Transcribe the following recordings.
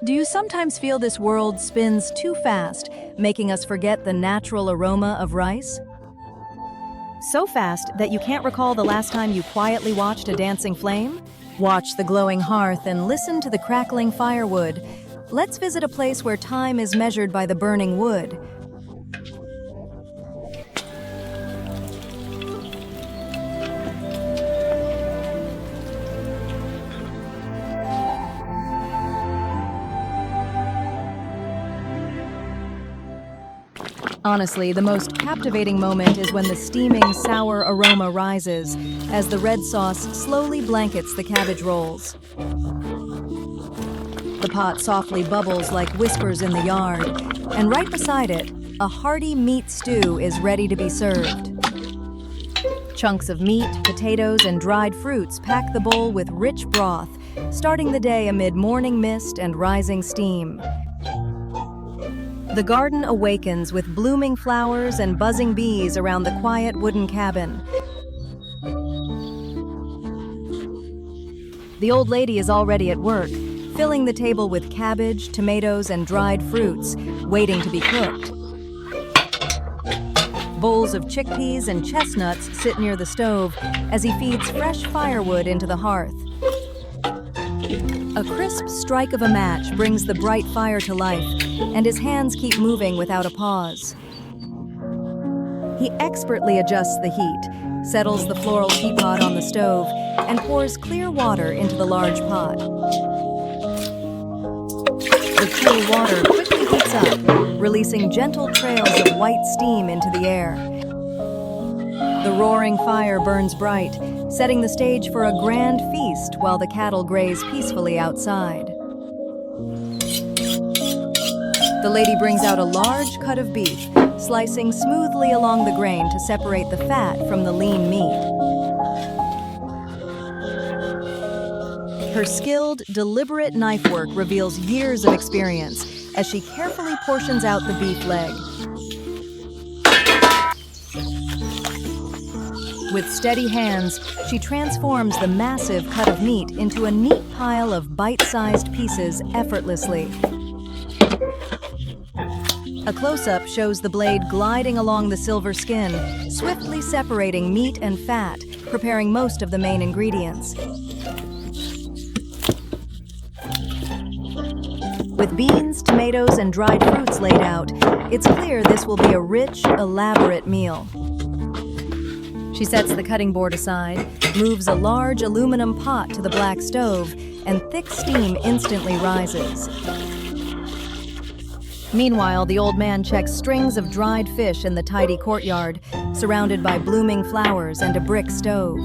Do you sometimes feel this world spins too fast, making us forget the natural aroma of rice? So fast that you can't recall the last time you quietly watched a dancing flame? Watch the glowing hearth and listen to the crackling firewood. Let's visit a place where time is measured by the burning wood. Honestly, the most captivating moment is when the steaming, sour aroma rises as the red sauce slowly blankets the cabbage rolls. The pot softly bubbles like whispers in the yard, and right beside it, a hearty meat stew is ready to be served. Chunks of meat, potatoes, and dried fruits pack the bowl with rich broth, starting the day amid morning mist and rising steam. The garden awakens with blooming flowers and buzzing bees around the quiet wooden cabin. The old lady is already at work, filling the table with cabbage, tomatoes, and dried fruits, waiting to be cooked. Bowls of chickpeas and chestnuts sit near the stove as he feeds fresh firewood into the hearth. A crisp strike of a match brings the bright fire to life, and his hands keep moving without a pause. He expertly adjusts the heat, settles the floral teapot on the stove, and pours clear water into the large pot. The cool water quickly heats up, releasing gentle trails of white steam into the air. The roaring fire burns bright, setting the stage for a grand feast while the cattle graze peacefully outside. The lady brings out a large cut of beef, slicing smoothly along the grain to separate the fat from the lean meat. Her skilled, deliberate knife work reveals years of experience as she carefully portions out the beef leg. With steady hands, she transforms the massive cut of meat into a neat pile of bite-sized pieces effortlessly. A close-up shows the blade gliding along the silver skin, swiftly separating meat and fat, preparing most of the main ingredients. With beans, tomatoes, and dried fruits laid out, it's clear this will be a rich, elaborate meal. She sets the cutting board aside, moves a large aluminum pot to the black stove, and thick steam instantly rises. Meanwhile, the old man checks strings of dried fish in the tidy courtyard, surrounded by blooming flowers and a brick stove.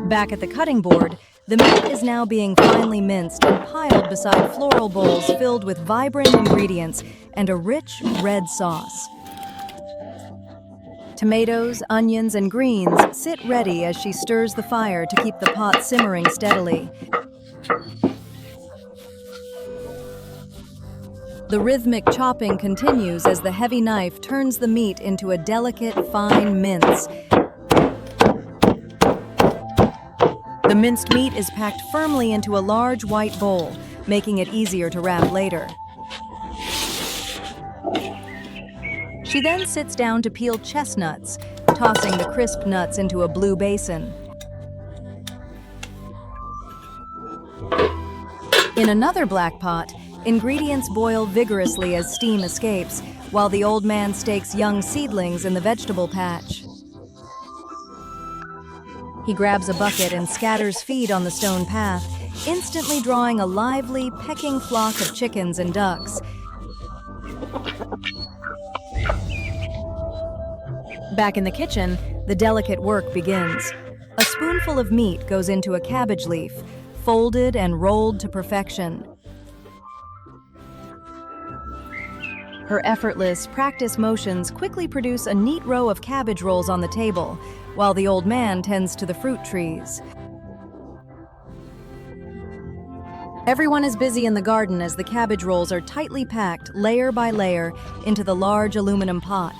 Back at the cutting board, the meat is now being finely minced and piled beside floral bowls filled with vibrant ingredients and a rich red sauce. Tomatoes, onions, and greens sit ready as she stirs the fire to keep the pot simmering steadily. The rhythmic chopping continues as the heavy knife turns the meat into a delicate, fine mince. The minced meat is packed firmly into a large white bowl, making it easier to wrap later. She then sits down to peel chestnuts, tossing the crisp nuts into a blue basin. In another black pot, ingredients boil vigorously as steam escapes, while the old man stakes young seedlings in the vegetable patch. He grabs a bucket and scatters feed on the stone path, instantly drawing a lively, pecking flock of chickens and ducks. Back in the kitchen, the delicate work begins. A spoonful of meat goes into a cabbage leaf, folded and rolled to perfection. Her effortless, practiced motions quickly produce a neat row of cabbage rolls on the table, while the old man tends to the fruit trees. Everyone is busy in the garden as the cabbage rolls are tightly packed, layer by layer, into the large aluminum pot.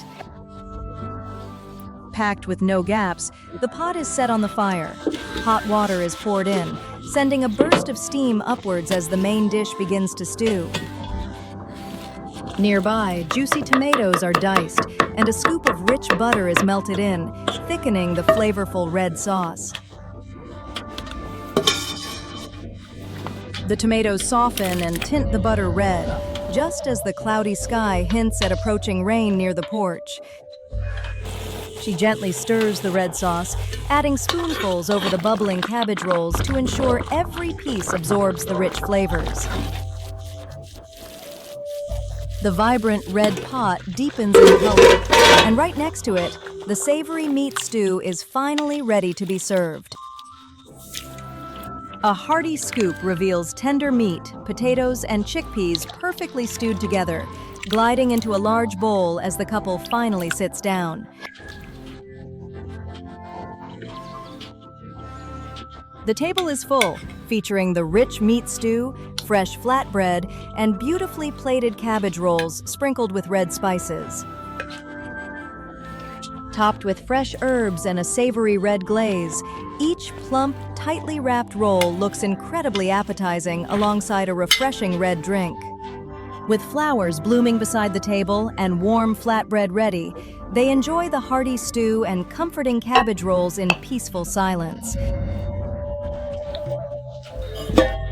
Packed with no gaps, the pot is set on the fire. Hot water is poured in, sending a burst of steam upwards as the main dish begins to stew. Nearby, juicy tomatoes are diced, and a scoop of rich butter is melted in, thickening the flavorful red sauce. The tomatoes soften and tint the butter red, just as the cloudy sky hints at approaching rain near the porch. She gently stirs the red sauce, adding spoonfuls over the bubbling cabbage rolls to ensure every piece absorbs the rich flavors. The vibrant red pot deepens in color, and right next to it, the savory meat stew is finally ready to be served. A hearty scoop reveals tender meat, potatoes, and chickpeas perfectly stewed together, gliding into a large bowl as the couple finally sits down. The table is full, featuring the rich meat stew, fresh flatbread, and beautifully plated cabbage rolls sprinkled with red spices. Topped with fresh herbs and a savory red glaze, each plump, tightly wrapped roll looks incredibly appetizing alongside a refreshing red drink. With flowers blooming beside the table and warm flatbread ready, they enjoy the hearty stew and comforting cabbage rolls in peaceful silence.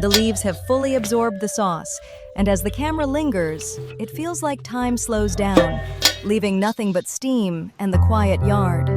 The leaves have fully absorbed the sauce, and as the camera lingers, it feels like time slows down, leaving nothing but steam and the quiet yard.